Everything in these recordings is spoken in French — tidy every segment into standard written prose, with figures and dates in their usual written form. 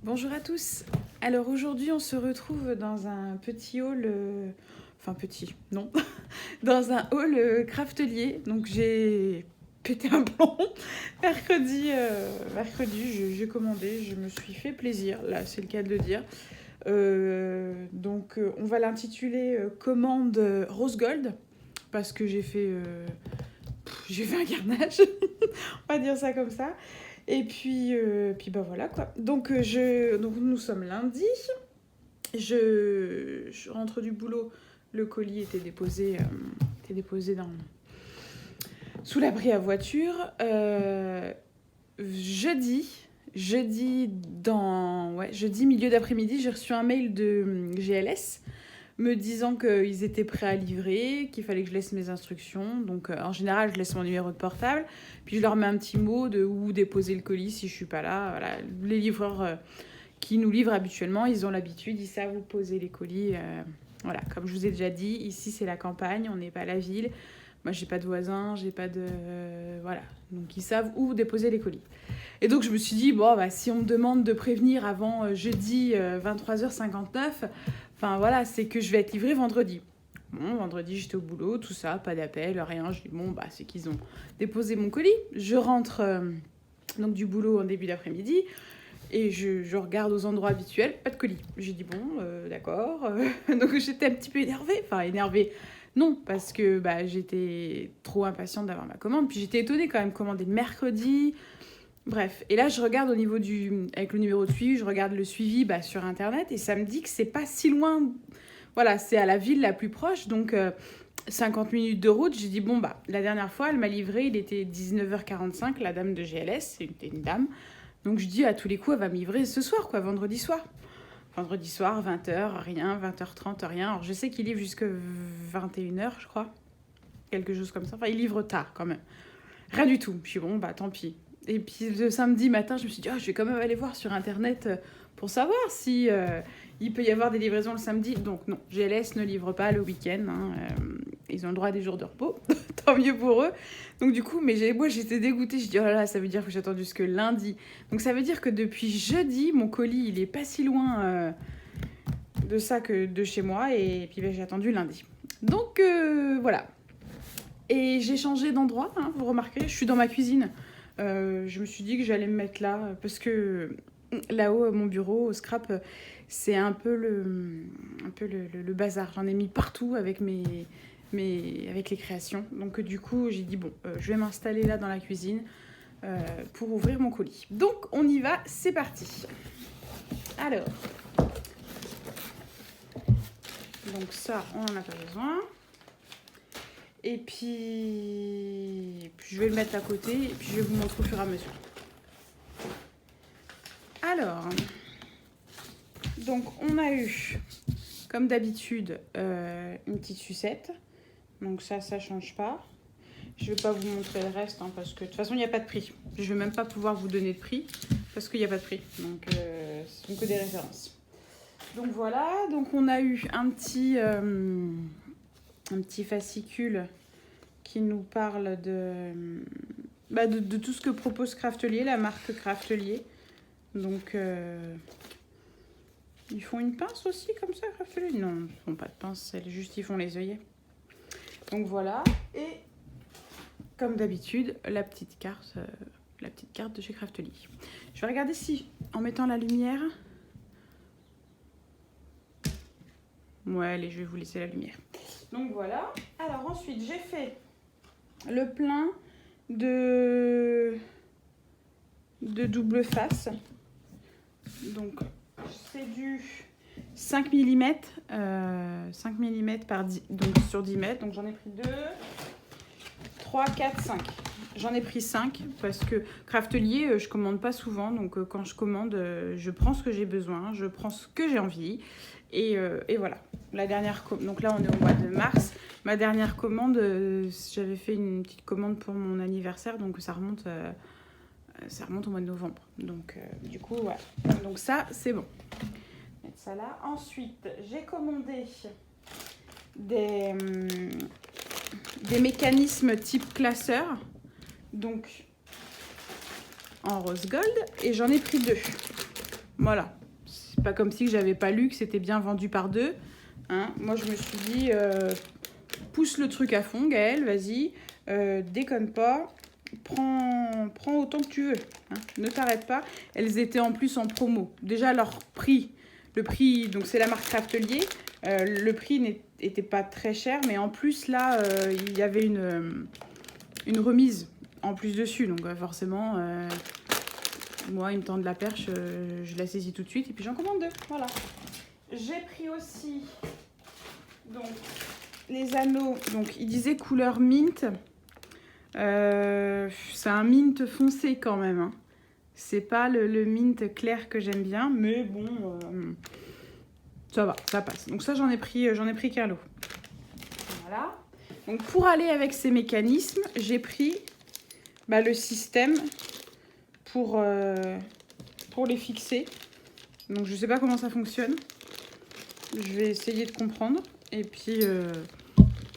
Bonjour à tous. Alors aujourd'hui, on se retrouve dans un petit hall, enfin petit, non, dans un hall craftelier. Donc j'ai pété un plomb. Mercredi, j'ai commandé, je me suis fait plaisir, là c'est le cas de le dire. On va l'intituler commande Rose Gold parce que j'ai fait un carnage, on va dire ça comme ça. Et puis bah voilà quoi. Donc nous sommes lundi. Je rentre du boulot. Le colis était déposé sous l'abri à voiture. Jeudi milieu d'après-midi, j'ai reçu un mail de GLS me disant qu'ils étaient prêts à livrer, qu'il fallait que je laisse mes instructions. Donc, en général, je laisse mon numéro de portable, puis je leur mets un petit mot de où déposer le colis si je suis pas là. Voilà. Les livreurs qui nous livrent habituellement, ils ont l'habitude, ils savent où poser les colis. Voilà, comme je vous ai déjà dit, ici c'est la campagne, on n'est pas à la ville. Moi, j'ai pas de voisins, j'ai pas de... voilà. Donc, ils savent où déposer les colis. Et donc, je me suis dit, bon, bah, si on me demande de prévenir avant jeudi 23h59, enfin, voilà, c'est que je vais être livrée vendredi. Bon, vendredi, j'étais au boulot, tout ça, pas d'appel, rien. Je dis, bon, bah, c'est qu'ils ont déposé mon colis. Je rentre donc du boulot en début d'après-midi et je regarde aux endroits habituels, pas de colis. J'ai dit, bon, d'accord. Donc, j'étais un petit peu énervée. Enfin, énervée. Non, parce que bah, j'étais trop impatiente d'avoir ma commande. Puis j'étais étonnée quand même, commander mercredi. Bref, et là je regarde au niveau avec le numéro de suivi, je regarde le suivi sur internet et ça me dit que c'est pas si loin. Voilà, c'est à la ville la plus proche, donc 50 minutes de route. J'ai dit bon bah la dernière fois elle m'a livré, il était 19h45, la dame de GLS, c'était une dame. Donc je dis à tous les coups elle va me livrer ce soir quoi, vendredi soir. Vendredi soir, 20h, rien, 20h30, rien. Alors je sais qu'il livre jusque 21h je crois, quelque chose comme ça. Enfin il livre tard quand même. Rien du tout. Puis bon bah tant pis. Et puis le samedi matin, je me suis dit, je vais quand même aller voir sur Internet pour savoir si il peut y avoir des livraisons le samedi. Donc non, GLS ne livre pas le week-end. Ils ont le droit à des jours de repos. Tant mieux pour eux. Donc du coup, moi j'étais dégoûtée. Je dis, oh là là, ça veut dire que j'ai attendu jusque lundi. Donc ça veut dire que depuis jeudi, mon colis, il est pas si loin de ça que de chez moi. Et puis j'ai attendu lundi. Donc voilà. Et j'ai changé d'endroit, vous remarquez, je suis dans ma cuisine. Je me suis dit que j'allais me mettre là parce que là-haut, mon bureau, au scrap, c'est un peu le bazar. J'en ai mis partout avec avec les créations. Donc du coup, j'ai dit bon, je vais m'installer là dans la cuisine pour ouvrir mon colis. Donc on y va, c'est parti. Alors, donc ça, on n'en a pas besoin. Et puis je vais le mettre à côté et puis je vais vous montrer au fur et à mesure. Alors, donc on a eu, comme d'habitude, une petite sucette. Donc ça change pas. Je vais pas vous montrer le reste parce que de toute façon, il n'y a pas de prix. Je vais même pas pouvoir vous donner de prix parce qu'il n'y a pas de prix. Donc, ce sont que des références. Donc voilà, donc on a eu un petit fascicule qui nous parle de tout ce que propose Craftelier, la marque Craftelier. Donc, ils font une pince aussi comme ça, Craftelier? Non, ils ne font pas de pince, ils font les œillets. Donc voilà, et comme d'habitude, la petite carte de chez Craftelier. Je vais regarder si, en mettant la lumière... Ouais, allez, je vais vous laisser la lumière. Donc voilà. Alors ensuite, j'ai fait le plein de double face. Donc c'est du 5 mm, 5 mm donc sur 10 mètres. Donc j'en ai pris 2, 3, 4, 5. J'en ai pris 5 parce que Craftelier, je commande pas souvent. Donc quand je commande, je prends ce que j'ai besoin, je prends ce que j'ai envie. Et voilà. Donc là, on est au mois de mars. Ma dernière commande, j'avais fait une petite commande pour mon anniversaire, donc ça remonte au mois de novembre. Donc du coup, voilà. Donc ça, c'est bon. Mettre ça là. Ensuite, j'ai commandé des mécanismes type classeur, donc en rose gold, et j'en ai pris 2. Voilà. C'est pas comme si j'avais pas lu que c'était bien vendu par deux. Hein. Moi, je me suis dit, pousse le truc à fond, Gaëlle, vas-y. Déconne pas. Prends autant que tu veux. Hein. Ne t'arrête pas. Elles étaient en plus en promo. Déjà, leur prix, le prix, donc c'est la marque Craftelier. Le prix n'était pas très cher, mais en plus, là, il y avait une remise en plus dessus. Donc, forcément, moi, ils me tendent la perche, je la saisis tout de suite et puis j'en commande deux. Voilà. J'ai pris aussi donc, les anneaux. Donc, il disait couleur mint. C'est un mint foncé quand même. Hein. C'est pas le mint clair que j'aime bien, mais bon, ça va, ça passe. Donc ça, j'en ai pris qu'un lot. Voilà. Donc pour aller avec ces mécanismes, j'ai pris le système pour les fixer. Donc je sais pas comment ça fonctionne. Je vais essayer de comprendre. Et puis,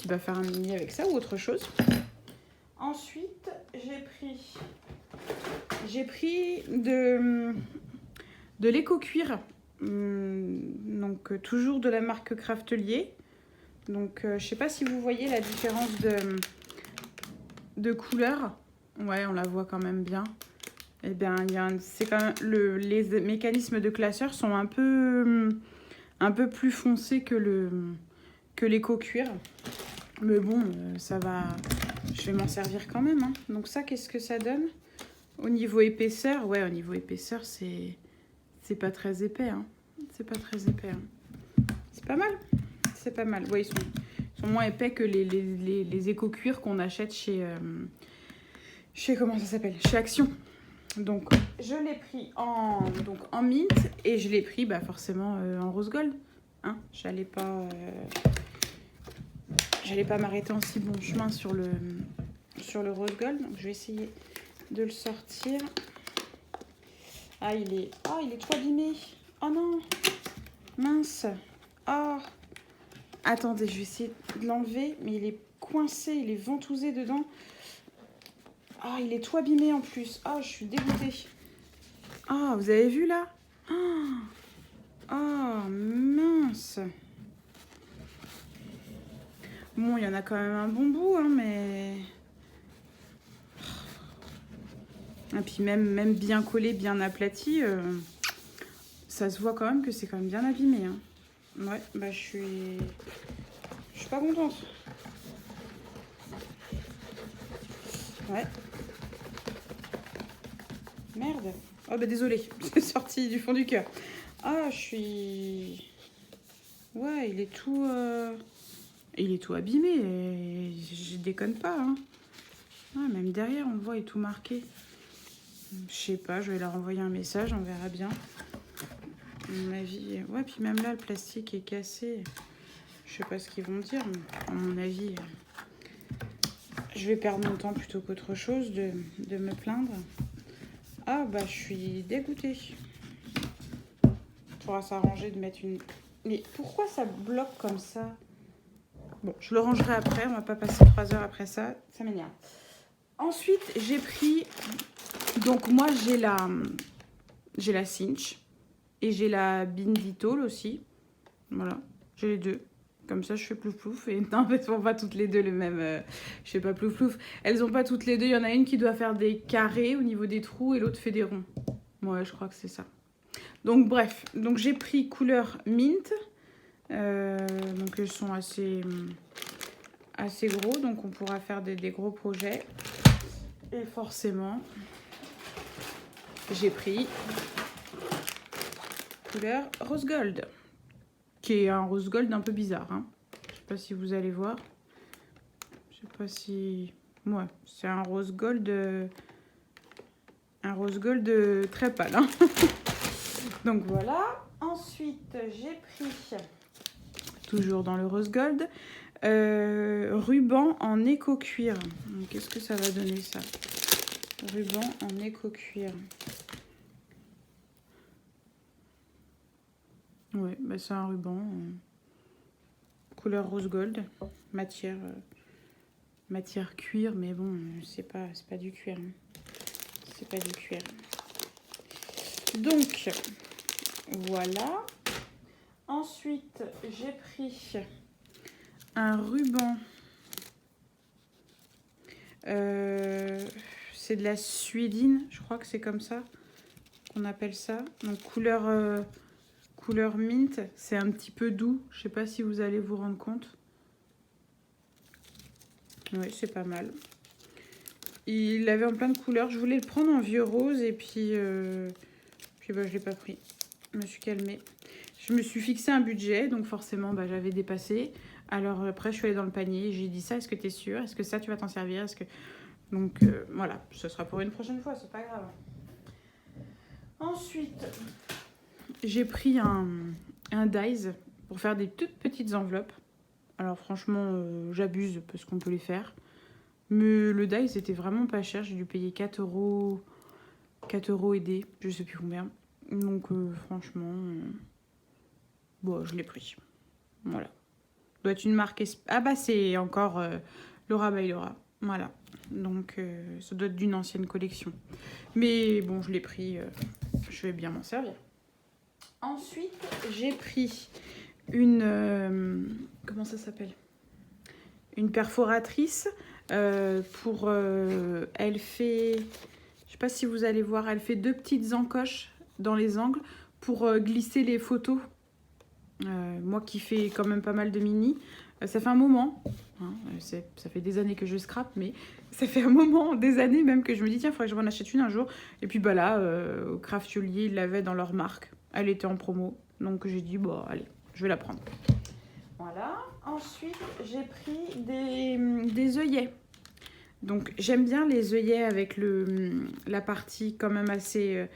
tu vas faire un mini avec ça ou autre chose. Ensuite, j'ai pris de l'éco-cuir. Donc, toujours de la marque Craftelier. Donc, je sais pas si vous voyez la différence de couleur. Ouais, on la voit quand même bien. Eh bien, c'est quand même les mécanismes de classeur sont un peu plus foncés que l'éco-cuir. Mais bon, ça va. Je vais m'en servir quand même. Hein. Donc ça, qu'est-ce que ça donne? Au niveau épaisseur, ouais, au niveau épaisseur, c'est pas très épais. Hein. C'est pas très épais. Hein. C'est pas mal. C'est pas mal. Ouais, ils sont moins épais que les éco-cuirs qu'on achète chez comment ça s'appelle? Chez Action. Donc, je l'ai pris en mint et je l'ai pris forcément en rose gold. Hein, j'allais pas m'arrêter en si bon chemin sur le rose gold. Donc, je vais essayer de le sortir. Ah, il est tout abîmé. Oh non, mince. Oh, attendez, je vais essayer de l'enlever, mais il est coincé, il est ventousé dedans. Ah, il est tout abîmé en plus. Ah, je suis dégoûtée. Ah, vous avez vu là? Ah, mince. Bon, il y en a quand même un bon bout, hein, mais... Et puis même bien collé, bien aplati, ça se voit quand même que c'est quand même bien abîmé. Hein. Ouais, je suis pas contente. Ouais. Merde. Oh désolé, c'est sorti du fond du cœur. Ah, je suis... Ouais, il est tout abîmé. Et je déconne pas. Hein. Ouais, même derrière, on le voit, il est tout marqué. Je sais pas, je vais leur envoyer un message, on verra bien. À mon avis... Ouais, puis même là, le plastique est cassé. Je sais pas ce qu'ils vont dire, mais à mon avis... Je vais perdre mon temps plutôt qu'autre chose de me plaindre. Ah, je suis dégoûtée. Il faudra s'arranger de mettre une... Mais pourquoi ça bloque comme ça? Bon, je le rangerai après. On va pas passer 3 heures après ça. Ça m'énerve. Ensuite, j'ai pris... Donc, moi, j'ai la Cinch. Et j'ai la Binditol aussi. Voilà. J'ai les deux. Comme ça, je fais plouf plouf. Et non, elles sont pas toutes les deux le même. Je fais pas plouf plouf. Elles ont pas toutes les deux. Il y en a une qui doit faire des carrés au niveau des trous et l'autre fait des ronds. Ouais, je crois que c'est ça. Donc, bref. Donc, j'ai pris couleur mint. Donc, elles sont assez gros. Donc, on pourra faire des gros projets. Et forcément, j'ai pris couleur rose gold. Qui est un rose gold un peu bizarre. Hein. Je sais pas si vous allez voir. Je sais pas si... Ouais, c'est un rose gold... très pâle. Hein. Donc voilà. Ensuite, j'ai pris... Toujours dans le rose gold. Ruban en éco-cuir. Qu'est-ce que ça va donner ça? Ruban en éco-cuir. Ouais, c'est un ruban couleur rose gold, matière cuir, mais bon, c'est pas du cuir. Hein. C'est pas du cuir. Donc, Voilà. Ensuite, j'ai pris un ruban. C'est de la suédine, je crois que c'est comme ça qu'on appelle ça. Donc couleur mint, c'est un petit peu doux. Je sais pas si vous allez vous rendre compte. Oui, c'est pas mal. Il l'avait en plein de couleurs. Je voulais le prendre en vieux rose et puis bah, je l'ai pas pris. Je me suis calmée. Je me suis fixé un budget, donc forcément bah, j'avais dépassé. Alors après je suis allée dans le panier, j'ai dit ça, est-ce que tu es sûre? Est-ce que ça tu vas t'en servir? Donc voilà, ce sera pour une prochaine fois, c'est pas grave. Ensuite, j'ai pris un dies pour faire des toutes petites enveloppes. Alors franchement, j'abuse parce qu'on peut les faire. Mais le dies était vraiment pas cher, j'ai dû payer 4 €, 4 € et des, je sais plus combien. Donc franchement, bon, je l'ai pris. Voilà. Doit être une marque... Ah bah c'est encore Laura by Laura. Voilà. Donc ça doit être d'une ancienne collection. Mais bon, je l'ai pris. Je vais bien m'en servir. Ensuite, j'ai pris une... comment ça s'appelle? Une perforatrice. Pour... elle fait... Je sais pas si vous allez voir. Elle fait 2 petites encoches dans les angles pour glisser les photos. Moi qui fais quand même pas mal de mini, ça fait un moment, hein, ça fait des années que je scrape, mais ça fait un moment, des années même que je me dis tiens, il faudrait que je m'en achète une un jour. Et puis bah là, au Craftelier, ils l'avaient dans leur marque, elle était en promo, donc j'ai dit bon allez, je vais la prendre. Voilà, ensuite j'ai pris des œillets. Donc j'aime bien les œillets avec la partie quand même assez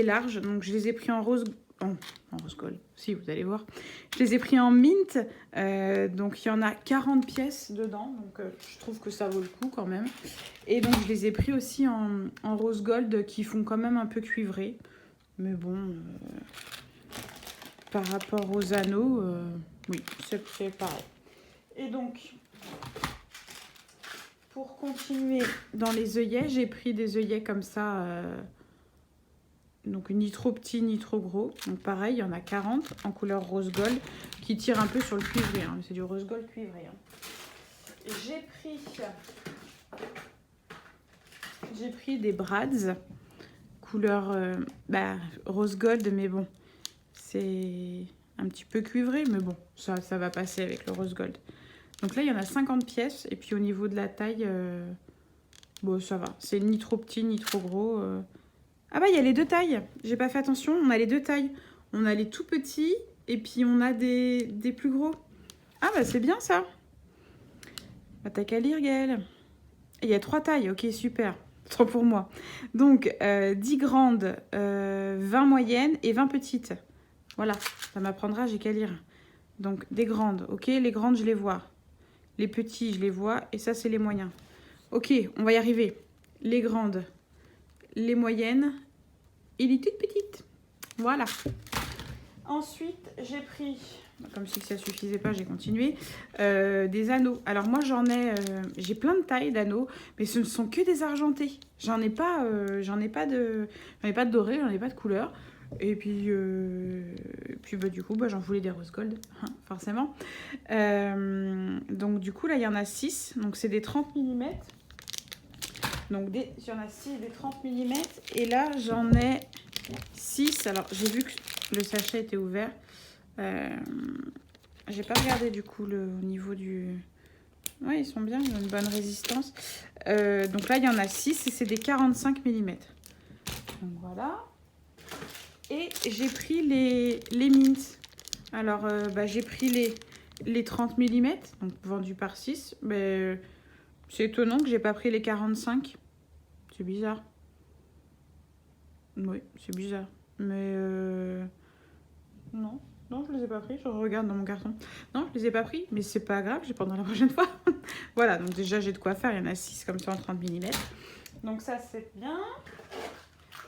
large, donc je les ai pris en rose gold, si vous allez voir. Je les ai pris en mint, donc il y en a 40 pièces dedans, donc je trouve que ça vaut le coup quand même. Et donc je les ai pris aussi en rose gold qui font quand même un peu cuivré. Mais bon, par rapport aux anneaux, oui, c'est pareil. Et donc, pour continuer dans les œillets, j'ai pris des œillets comme ça... donc ni trop petit ni trop gros. Donc pareil, il y en a 40 en couleur rose gold qui tirent un peu sur le cuivré. Hein. C'est du rose gold cuivré. Hein. J'ai pris des brads couleur rose gold, mais bon, c'est un petit peu cuivré, mais bon, ça va passer avec le rose gold. Donc là, il y en a 50 pièces. Et puis au niveau de la taille, bon, ça va. C'est ni trop petit ni trop gros. Ah bah il y a les 2 tailles, j'ai pas fait attention, on a les 2 tailles. On a les tout petits et puis on a des plus gros. Ah bah c'est bien ça. Bah, t'as qu'à lire Gaëlle. Il y a 3 tailles, ok super, trop pour moi. Donc 10 grandes, 20 moyennes et 20 petites. Voilà, ça m'apprendra, j'ai qu'à lire. Donc des grandes, ok, les grandes je les vois. Les petits je les vois et ça c'est les moyens. Ok, on va y arriver. Les grandes, les moyennes et les toutes petites. Voilà. Ensuite, j'ai pris, comme si ça suffisait pas, j'ai continué, des anneaux. Alors moi, j'ai plein de tailles d'anneaux, mais ce ne sont que des argentés. J'en ai pas de doré, j'en ai pas de couleur. Et puis bah, du coup, bah, j'en voulais des rose gold, hein, forcément. Donc du coup, là, il y en a 6. Donc c'est des 30 mm. Donc, il y en a 6 des 30 mm. Et là, j'en ai 6. Alors, j'ai vu que le sachet était ouvert. J'ai pas regardé du coup au niveau du... Ouais, ils sont bien, ils ont une bonne résistance. Donc là, il y en a 6 et c'est des 45 mm. Donc voilà. Et j'ai pris les mints. Alors, j'ai pris les 30 mm, donc vendus par 6. Mais... c'est étonnant que j'ai pas pris les 45. C'est bizarre. Oui, c'est bizarre. Mais non, je les ai pas pris. Je regarde dans mon carton. Non, je les ai pas pris, mais c'est pas grave, je les prendrai la prochaine fois. Voilà, donc déjà j'ai de quoi faire. Il y en a 6 comme ça en 30 mm. Donc ça c'est bien.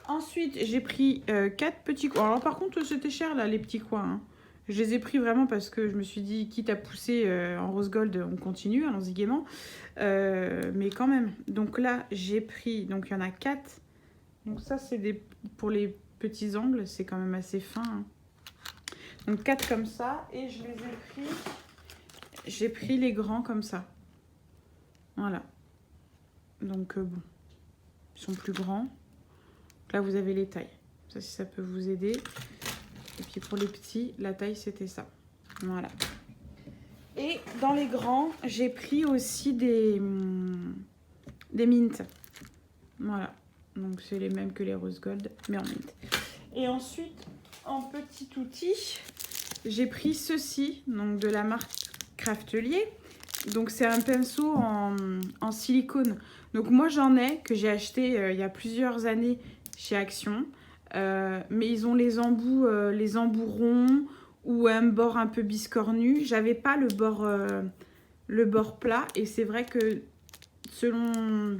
Ensuite, j'ai pris 4 petits coins. Alors par contre, c'était cher là, les petits coins. Hein. Je les ai pris vraiment parce que je me suis dit, quitte à pousser en rose gold, on continue, allons-y gaiement. Mais quand même. Donc là, j'ai pris, donc il y en a 4. Donc ça, c'est pour les petits angles, c'est quand même assez fin. Hein. Donc 4 comme ça, et je les ai pris... J'ai pris les grands comme ça. Voilà. Donc bon, ils sont plus grands. Là, vous avez les tailles. Ça, si ça peut vous aider. Et puis pour les petits, la taille, c'était ça. Voilà. Et dans les grands, j'ai pris aussi des mints. Voilà. Donc c'est les mêmes que les rose gold, mais en mint. Et ensuite, en petit outil, j'ai pris ceci, donc de la marque Craftelier. Donc c'est un pinceau en silicone. Donc moi j'en ai, que j'ai acheté il y a plusieurs années chez Action. Mais ils ont les embouts ronds ou un bord un peu biscornu. J'avais pas le bord plat. Et c'est vrai que selon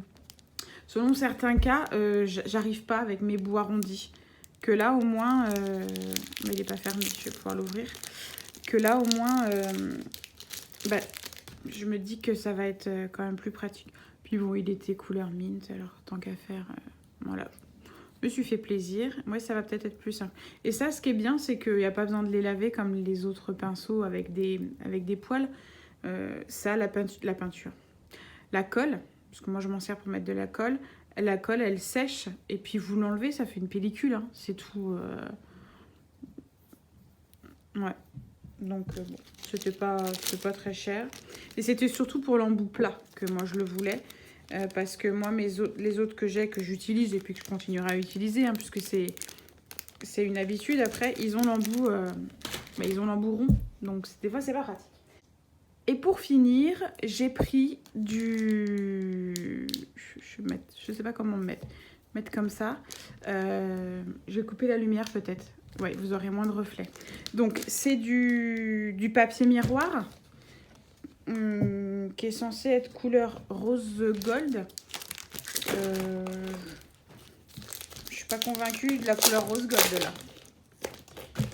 certains cas, j'arrive pas avec mes bouts arrondis. Que là au moins, mais il n'est pas fermé, je vais pouvoir l'ouvrir. Que là au moins, je me dis que ça va être quand même plus pratique. Puis bon, il était couleur mint, alors tant qu'à faire, voilà. Je me suis fait plaisir. Moi, ça va peut-être être plus simple. Et ça, ce qui est bien, c'est qu'il n'y a pas besoin de les laver comme les autres pinceaux avec des poils. Ça, la peinture. La colle, parce que moi, je m'en sers pour mettre de la colle. La colle, elle sèche. Et puis, vous l'enlevez, ça fait une pellicule. Hein. C'est tout. Ouais. Donc, bon, c'était pas très cher. Et c'était surtout pour l'embout plat que moi, je le voulais. Parce que moi, les autres que j'ai, que j'utilise et puis que je continuerai à utiliser, hein, puisque c'est une habitude, après, ils ont l'embout rond. Donc, des fois, c'est pas pratique. Et pour finir, j'ai pris du... Je sais pas comment me mettre comme ça. Je vais couper la lumière peut-être. Ouais, vous aurez moins de reflets. Donc, c'est du papier miroir. Qui est censé être couleur rose gold. Je suis pas convaincue de la couleur rose gold là.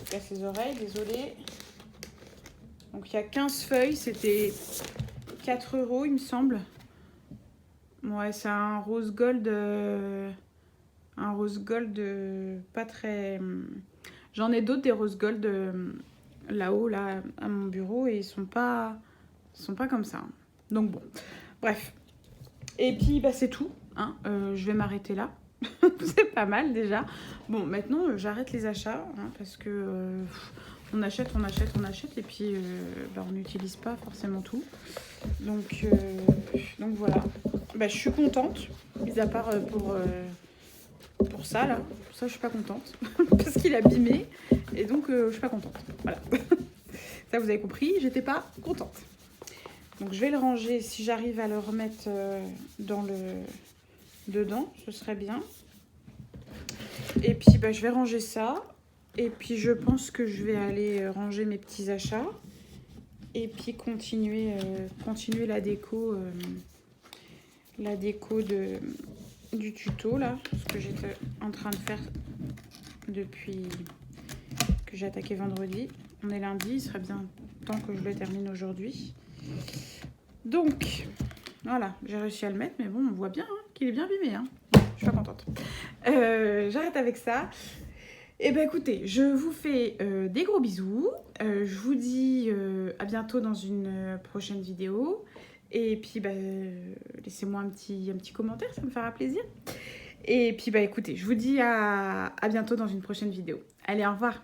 Je casse les oreilles, désolée. Donc il y a 15 feuilles, c'était 4 € il me semble. Ouais, c'est un rose gold. Pas très... J'en ai d'autres des rose gold là-haut, là, à mon bureau, et ils sont pas comme ça. Donc bon, bref. Et puis, c'est tout. Hein. Je vais m'arrêter là. C'est pas mal déjà. Bon, maintenant, j'arrête les achats. Hein, parce que on achète. Et puis, on n'utilise pas forcément tout. Donc voilà. Je suis contente. Mis à part pour ça, là. Pour ça, je suis pas contente. Parce qu'il est abîmé. Et donc, je suis pas contente. Voilà. Ça, vous avez compris. J'étais pas contente. Donc je vais le ranger, si j'arrive à le remettre dedans, ce serait bien. Et puis je vais ranger ça. Et puis je pense que je vais aller ranger mes petits achats. Et puis continuer la déco du tuto là. Ce que j'étais en train de faire depuis que j'ai attaqué vendredi. On est lundi, il serait bien temps que je le termine aujourd'hui. Donc, voilà, j'ai réussi à le mettre, mais bon, on voit bien hein, qu'il est bien abîmé. Hein. Je suis pas contente. J'arrête avec ça. Et écoutez, je vous fais des gros bisous. Je vous dis à bientôt dans une prochaine vidéo. Et puis, laissez-moi un petit commentaire, ça me fera plaisir. Et puis, écoutez, je vous dis à bientôt dans une prochaine vidéo. Allez, au revoir.